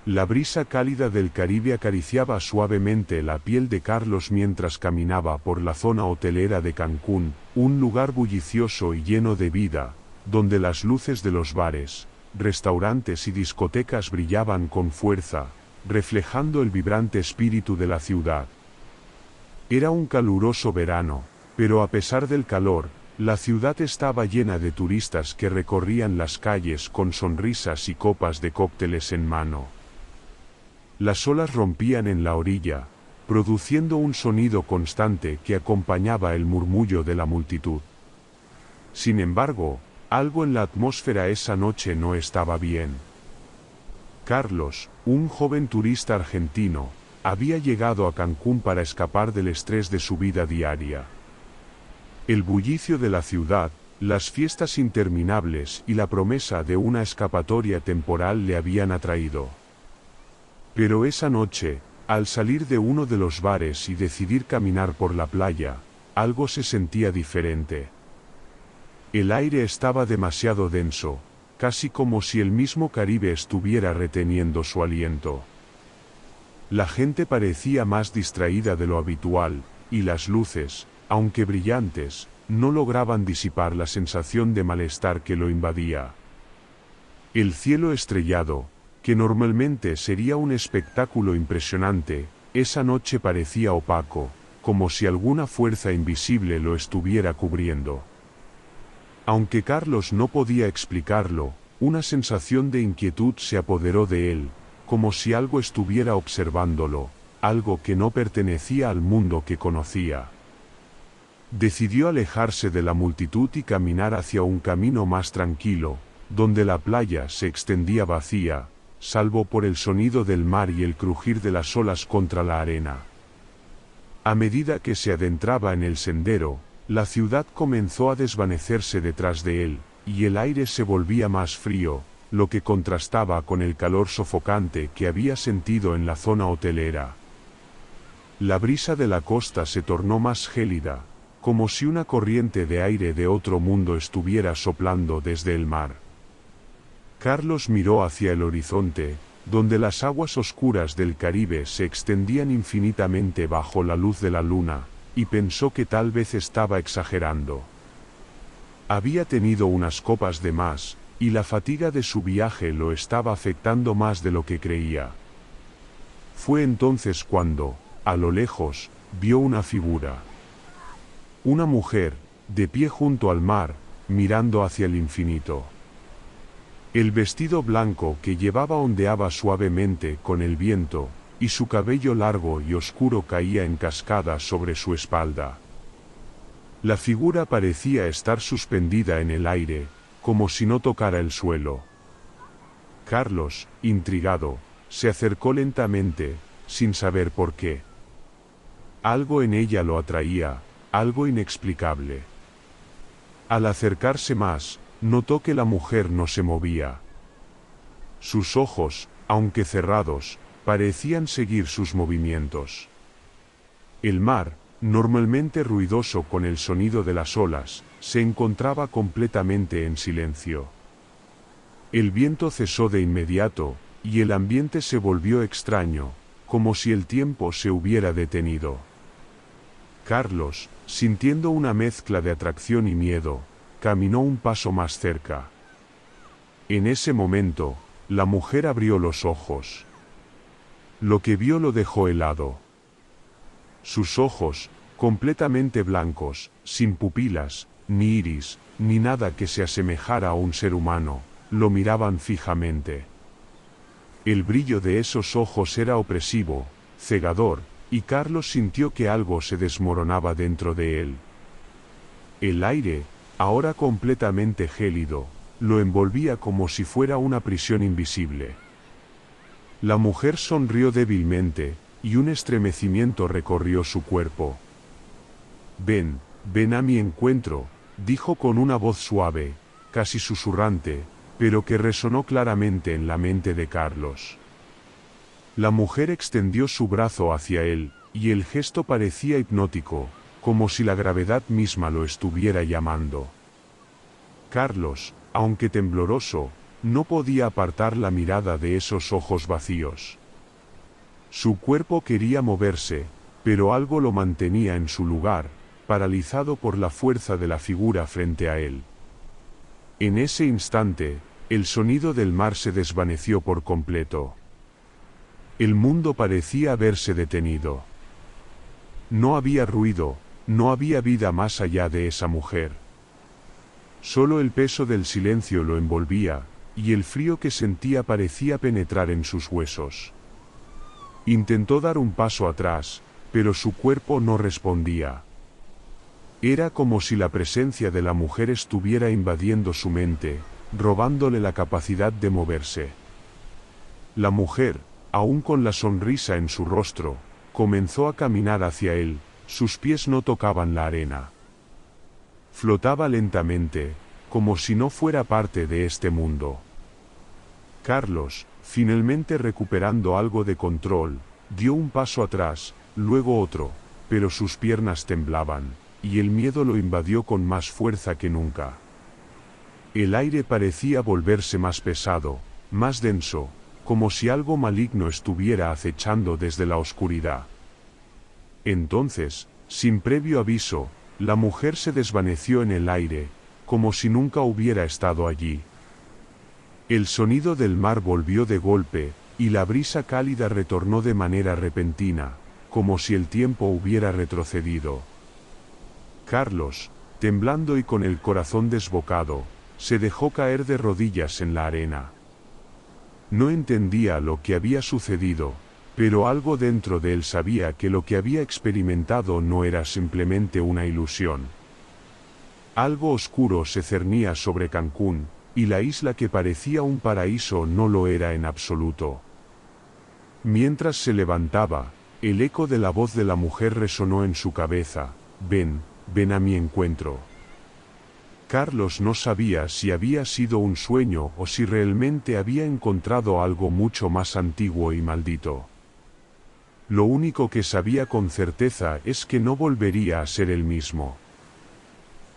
La brisa cálida del Caribe acariciaba suavemente la piel de Carlos mientras caminaba por la zona hotelera de Cancún, un lugar bullicioso y lleno de vida, donde las luces de los bares, restaurantes y discotecas brillaban con fuerza, reflejando el vibrante espíritu de la ciudad. Era un caluroso verano, pero a pesar del calor, la ciudad estaba llena de turistas que recorrían las calles con sonrisas y copas de cócteles en mano. Las olas rompían en la orilla, produciendo un sonido constante que acompañaba el murmullo de la multitud. Sin embargo, algo en la atmósfera esa noche no estaba bien. Carlos, un joven turista argentino, había llegado a Cancún para escapar del estrés de su vida diaria. El bullicio de la ciudad, las fiestas interminables y la promesa de una escapatoria temporal le habían atraído. Pero esa noche, al salir de uno de los bares y decidir caminar por la playa, algo se sentía diferente. El aire estaba demasiado denso, casi como si el mismo Caribe estuviera reteniendo su aliento. La gente parecía más distraída de lo habitual, y las luces, aunque brillantes, no lograban disipar la sensación de malestar que lo invadía. El cielo estrellado, que normalmente sería un espectáculo impresionante, esa noche parecía opaco, como si alguna fuerza invisible lo estuviera cubriendo. Aunque Carlos no podía explicarlo, una sensación de inquietud se apoderó de él, como si algo estuviera observándolo, algo que no pertenecía al mundo que conocía. Decidió alejarse de la multitud y caminar hacia un camino más tranquilo, donde la playa se extendía vacía, salvo por el sonido del mar y el crujir de las olas contra la arena. A medida que se adentraba en el sendero, la ciudad comenzó a desvanecerse detrás de él, y el aire se volvía más frío, lo que contrastaba con el calor sofocante que había sentido en la zona hotelera. La brisa de la costa se tornó más gélida, como si una corriente de aire de otro mundo estuviera soplando desde el mar. Carlos miró hacia el horizonte, donde las aguas oscuras del Caribe se extendían infinitamente bajo la luz de la luna, y pensó que tal vez estaba exagerando. Había tenido unas copas de más, y la fatiga de su viaje lo estaba afectando más de lo que creía. Fue entonces cuando, a lo lejos, vio una figura. Una mujer, de pie junto al mar, mirando hacia el infinito. El vestido blanco que llevaba ondeaba suavemente con el viento, y su cabello largo y oscuro caía en cascada sobre su espalda. La figura parecía estar suspendida en el aire, como si no tocara el suelo. Carlos, intrigado, se acercó lentamente, sin saber por qué. Algo en ella lo atraía, algo inexplicable. Al acercarse más, notó que la mujer no se movía. Sus ojos, aunque cerrados, parecían seguir sus movimientos. El mar, normalmente ruidoso con el sonido de las olas, se encontraba completamente en silencio. El viento cesó de inmediato, y el ambiente se volvió extraño, como si el tiempo se hubiera detenido. Carlos, sintiendo una mezcla de atracción y miedo, caminó un paso más cerca. En ese momento, la mujer abrió los ojos. Lo que vio lo dejó helado. Sus ojos, completamente blancos, sin pupilas, ni iris, ni nada que se asemejara a un ser humano, lo miraban fijamente. El brillo de esos ojos era opresivo, cegador, y Carlos sintió que algo se desmoronaba dentro de él. El aire, ahora completamente gélido, lo envolvía como si fuera una prisión invisible. La mujer sonrió débilmente, y un estremecimiento recorrió su cuerpo. «Ven, ven a mi encuentro», dijo con una voz suave, casi susurrante, pero que resonó claramente en la mente de Carlos. La mujer extendió su brazo hacia él, y el gesto parecía hipnótico, como si la gravedad misma lo estuviera llamando. Carlos, aunque tembloroso, No podía apartar la mirada de esos ojos vacíos. Su cuerpo quería moverse, pero algo lo mantenía en su lugar, paralizado por la fuerza de la figura frente a él. En ese instante, el sonido del mar se desvaneció por completo. El mundo parecía haberse detenido. No había ruido, no había vida más allá de esa mujer. Solo el peso del silencio lo envolvía, y el frío que sentía parecía penetrar en sus huesos. Intentó dar un paso atrás, pero su cuerpo no respondía. Era como si la presencia de la mujer estuviera invadiendo su mente, robándole la capacidad de moverse. La mujer, aún con la sonrisa en su rostro, comenzó a caminar hacia él, sus pies no tocaban la arena. Flotaba lentamente, como si no fuera parte de este mundo. Carlos, finalmente recuperando algo de control, dio un paso atrás, luego otro, pero sus piernas temblaban, y el miedo lo invadió con más fuerza que nunca. El aire parecía volverse más pesado, más denso, como si algo maligno estuviera acechando desde la oscuridad. Entonces, sin previo aviso, la mujer se desvaneció en el aire, como si nunca hubiera estado allí. El sonido del mar volvió de golpe, y la brisa cálida retornó de manera repentina, como si el tiempo hubiera retrocedido. Carlos, temblando y con el corazón desbocado, se dejó caer de rodillas en la arena. No entendía lo que había sucedido, pero algo dentro de él sabía que lo que había experimentado no era simplemente una ilusión. Algo oscuro se cernía sobre Cancún, y la isla que parecía un paraíso no lo era en absoluto. Mientras se levantaba, el eco de la voz de la mujer resonó en su cabeza: ven, ven a mi encuentro. Carlos no sabía si había sido un sueño o si realmente había encontrado algo mucho más antiguo y maldito. Lo único que sabía con certeza es que no volvería a ser el mismo.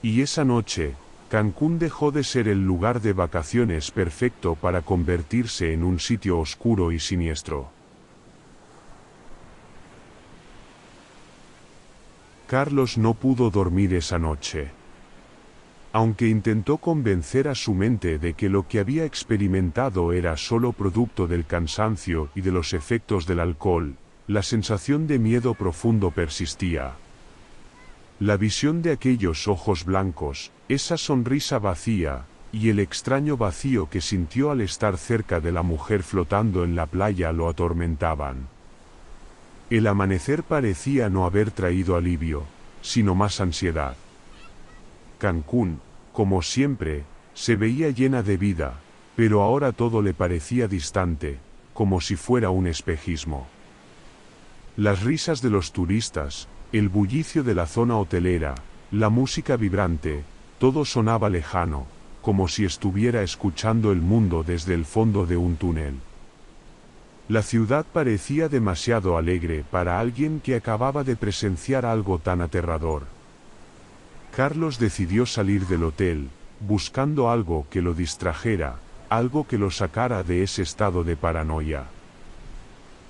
Y esa noche, Cancún dejó de ser el lugar de vacaciones perfecto para convertirse en un sitio oscuro y siniestro. Carlos no pudo dormir esa noche. Aunque intentó convencer a su mente de que lo que había experimentado era solo producto del cansancio y de los efectos del alcohol, la sensación de miedo profundo persistía. La visión de aquellos ojos blancos, esa sonrisa vacía, y el extraño vacío que sintió al estar cerca de la mujer flotando en la playa lo atormentaban. El amanecer parecía no haber traído alivio, sino más ansiedad. Cancún, como siempre, se veía llena de vida, pero ahora todo le parecía distante, como si fuera un espejismo. Las risas de los turistas, el bullicio de la zona hotelera, la música vibrante, todo sonaba lejano, como si estuviera escuchando el mundo desde el fondo de un túnel. La ciudad parecía demasiado alegre para alguien que acababa de presenciar algo tan aterrador. Carlos decidió salir del hotel, buscando algo que lo distrajera, algo que lo sacara de ese estado de paranoia.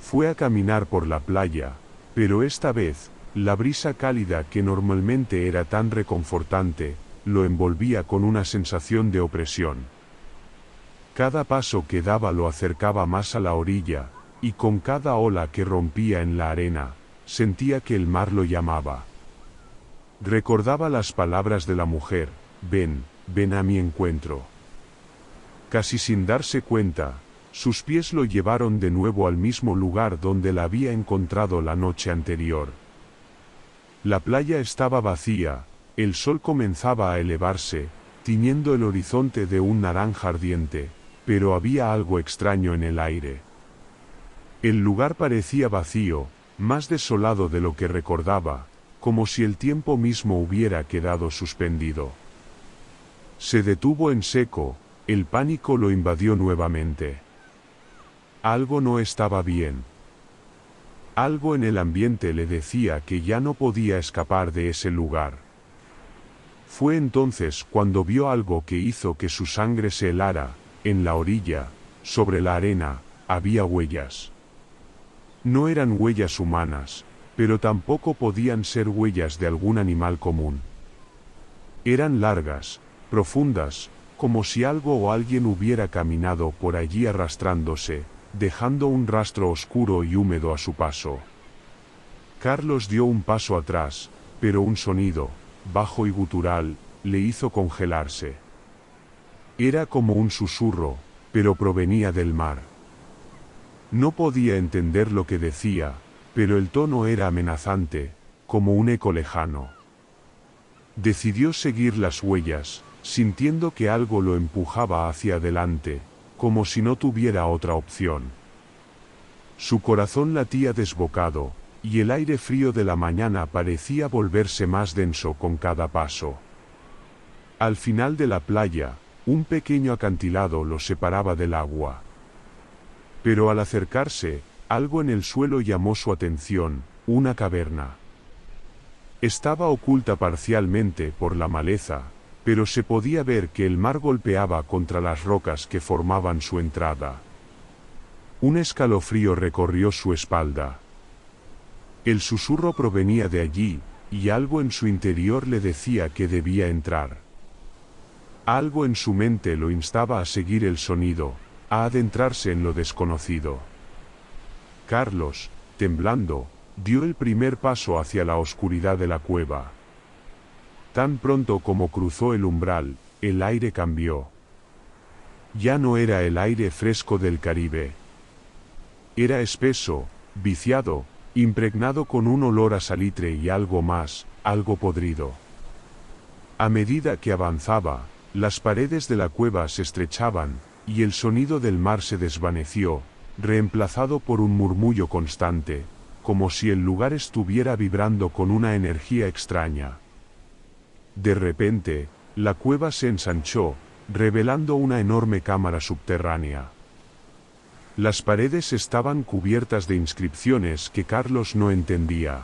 Fue a caminar por la playa, pero esta vez, la brisa cálida que normalmente era tan reconfortante, lo envolvía con una sensación de opresión. Cada paso que daba lo acercaba más a la orilla, y con cada ola que rompía en la arena, sentía que el mar lo llamaba. Recordaba las palabras de la mujer: ven, ven a mi encuentro. Casi sin darse cuenta, sus pies lo llevaron de nuevo al mismo lugar donde la había encontrado la noche anterior. La playa estaba vacía, el sol comenzaba a elevarse, tiñendo el horizonte de un naranja ardiente, pero había algo extraño en el aire. El lugar parecía vacío, más desolado de lo que recordaba, como si el tiempo mismo hubiera quedado suspendido. Se detuvo en seco, el pánico lo invadió nuevamente. Algo no estaba bien. Algo en el ambiente le decía que ya no podía escapar de ese lugar. Fue entonces cuando vio algo que hizo que su sangre se helara, En la orilla, sobre la arena, había huellas. No eran huellas humanas, pero tampoco podían ser huellas de algún animal común. Eran largas, profundas, como si algo o alguien hubiera caminado por allí arrastrándose, dejando un rastro oscuro y húmedo a su paso. Carlos dio un paso atrás, pero un sonido, bajo y gutural, le hizo congelarse. Era como un susurro, pero provenía del mar. No podía entender lo que decía, pero el tono era amenazante, como un eco lejano. Decidió seguir las huellas, sintiendo que algo lo empujaba hacia adelante, como si no tuviera otra opción. Su corazón latía desbocado, y el aire frío de la mañana parecía volverse más denso con cada paso. Al final de la playa, un pequeño acantilado lo separaba del agua. Pero al acercarse, algo en el suelo llamó su atención, una caverna. Estaba oculta parcialmente por la maleza, pero se podía ver que el mar golpeaba contra las rocas que formaban su entrada. Un escalofrío recorrió su espalda. El susurro provenía de allí, y algo en su interior le decía que debía entrar. Algo en su mente lo instaba a seguir el sonido, a adentrarse en lo desconocido. Carlos, temblando, dio el primer paso hacia la oscuridad de la cueva. Tan pronto como cruzó el umbral, el aire cambió. Ya no era el aire fresco del Caribe. Era espeso, viciado, impregnado con un olor a salitre y algo más, algo podrido. A medida que avanzaba, las paredes de la cueva se estrechaban, y el sonido del mar se desvaneció, reemplazado por un murmullo constante, como si el lugar estuviera vibrando con una energía extraña. De repente, la cueva se ensanchó, revelando una enorme cámara subterránea. Las paredes estaban cubiertas de inscripciones que Carlos no entendía.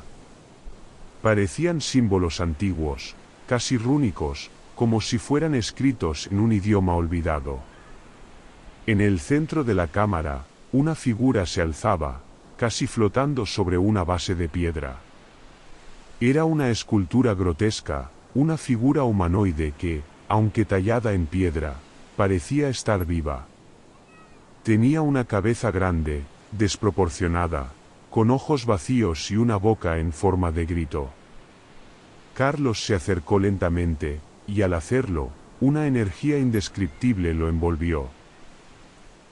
Parecían símbolos antiguos, casi rúnicos, como si fueran escritos en un idioma olvidado. En el centro de la cámara, una figura se alzaba, casi flotando sobre una base de piedra. Era una escultura grotesca, una figura humanoide que, aunque tallada en piedra, parecía estar viva. Tenía una cabeza grande, desproporcionada, con ojos vacíos y una boca en forma de grito. Carlos se acercó lentamente, y al hacerlo, una energía indescriptible lo envolvió.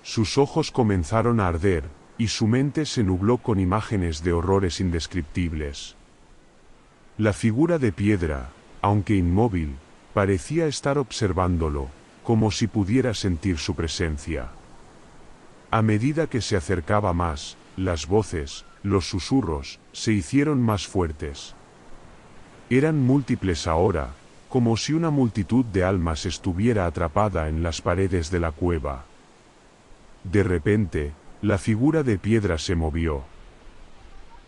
Sus ojos comenzaron a arder, y su mente se nubló con imágenes de horrores indescriptibles. La figura de piedra, aunque inmóvil, parecía estar observándolo, como si pudiera sentir su presencia. A medida que se acercaba más, las voces, los susurros, se hicieron más fuertes. Eran múltiples ahora, como si una multitud de almas estuviera atrapada en las paredes de la cueva. De repente, la figura de piedra se movió.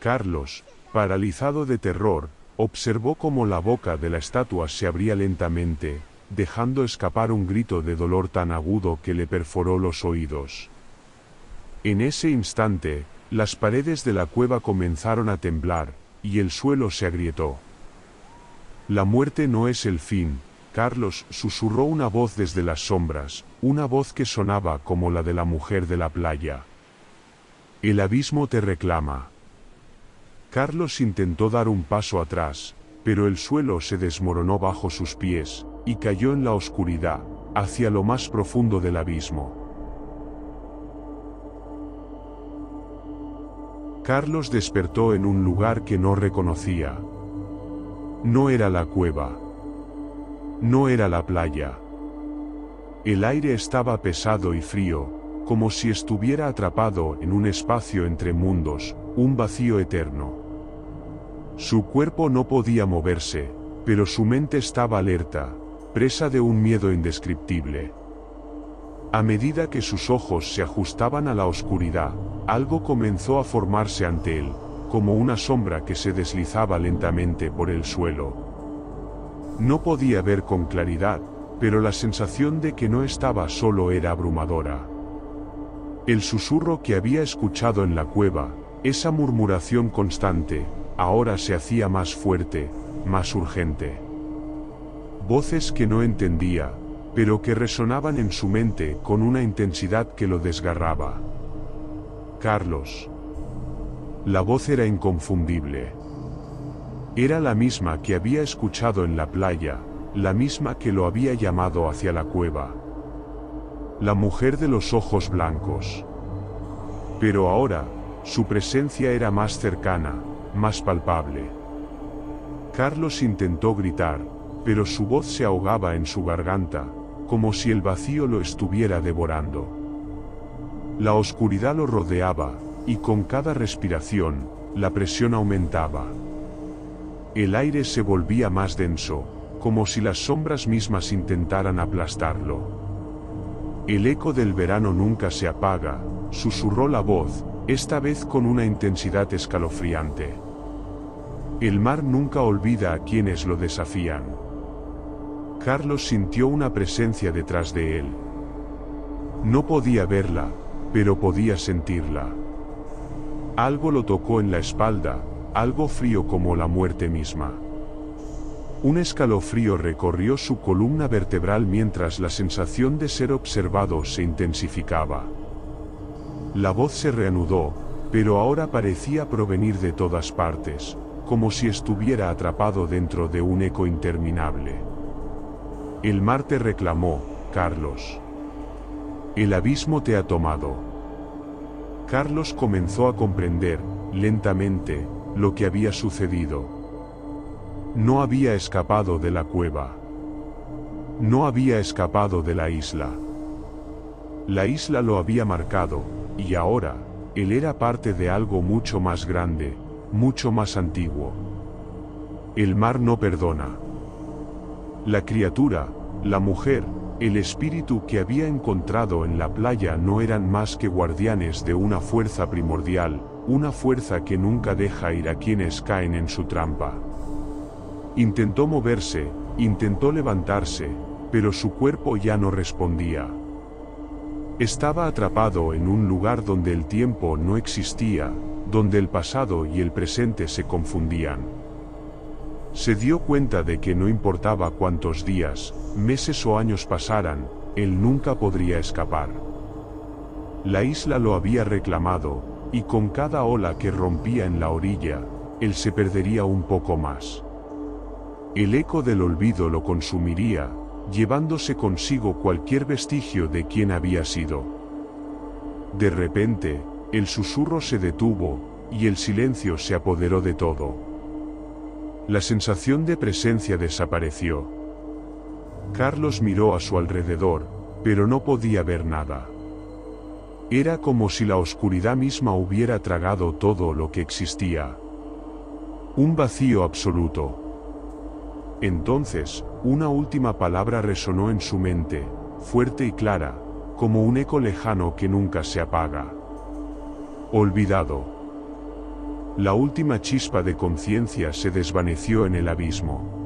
Carlos, paralizado de terror, observó cómo la boca de la estatua se abría lentamente, dejando escapar un grito de dolor tan agudo que le perforó los oídos. En ese instante, las paredes de la cueva comenzaron a temblar, y el suelo se agrietó. La muerte no es el fin, Carlos, susurró una voz desde las sombras, una voz que sonaba como la de la mujer de la playa. El abismo te reclama. Carlos intentó dar un paso atrás, pero el suelo se desmoronó bajo sus pies, y cayó en la oscuridad, hacia lo más profundo del abismo. Carlos despertó en un lugar que no reconocía. No era la cueva. No era la playa. El aire estaba pesado y frío, como si estuviera atrapado en un espacio entre mundos, un vacío eterno. Su cuerpo no podía moverse, pero su mente estaba alerta, presa de un miedo indescriptible. A medida que sus ojos se ajustaban a la oscuridad, algo comenzó a formarse ante él, como una sombra que se deslizaba lentamente por el suelo. No podía ver con claridad, pero la sensación de que no estaba solo era abrumadora. El susurro que había escuchado en la cueva, esa murmuración constante, ahora se hacía más fuerte, más urgente. Voces que no entendía, pero que resonaban en su mente con una intensidad que lo desgarraba. Carlos. La voz era inconfundible. Era la misma que había escuchado en la playa, la misma que lo había llamado hacia la cueva. La mujer de los ojos blancos. Pero ahora, su presencia era más cercana, más palpable. Carlos intentó gritar, pero su voz se ahogaba en su garganta, como si el vacío lo estuviera devorando. La oscuridad lo rodeaba, y con cada respiración, la presión aumentaba. El aire se volvía más denso, como si las sombras mismas intentaran aplastarlo. El eco del verano nunca se apaga, susurró la voz, esta vez con una intensidad escalofriante. El mar nunca olvida a quienes lo desafían. Carlos sintió una presencia detrás de él. No podía verla, pero podía sentirla. Algo lo tocó en la espalda, algo frío como la muerte misma. Un escalofrío recorrió su columna vertebral mientras la sensación de ser observado se intensificaba. La voz se reanudó, pero ahora parecía provenir de todas partes, como si estuviera atrapado dentro de un eco interminable. El mar te reclamó, Carlos. El abismo te ha tomado. Carlos comenzó a comprender, lentamente, lo que había sucedido. No había escapado de la cueva. No había escapado de la isla. La isla lo había marcado, y ahora, él era parte de algo mucho más grande, mucho más antiguo. El mar no perdona. La criatura, la mujer, el espíritu que había encontrado en la playa no eran más que guardianes de una fuerza primordial, una fuerza que nunca deja ir a quienes caen en su trampa. Intentó moverse, intentó levantarse, pero su cuerpo ya no respondía. Estaba atrapado en un lugar donde el tiempo no existía, donde el pasado y el presente se confundían. Se dio cuenta de que no importaba cuántos días, meses o años pasaran, él nunca podría escapar. La isla lo había reclamado, y con cada ola que rompía en la orilla, él se perdería un poco más. El eco del olvido lo consumiría, llevándose consigo cualquier vestigio de quién había sido. De repente, el susurro se detuvo, y el silencio se apoderó de todo. La sensación de presencia desapareció. Carlos miró a su alrededor, pero no podía ver nada. Era como si la oscuridad misma hubiera tragado todo lo que existía. Un vacío absoluto. Entonces, una última palabra resonó en su mente, fuerte y clara, como un eco lejano que nunca se apaga. Olvidado. La última chispa de conciencia se desvaneció en el abismo.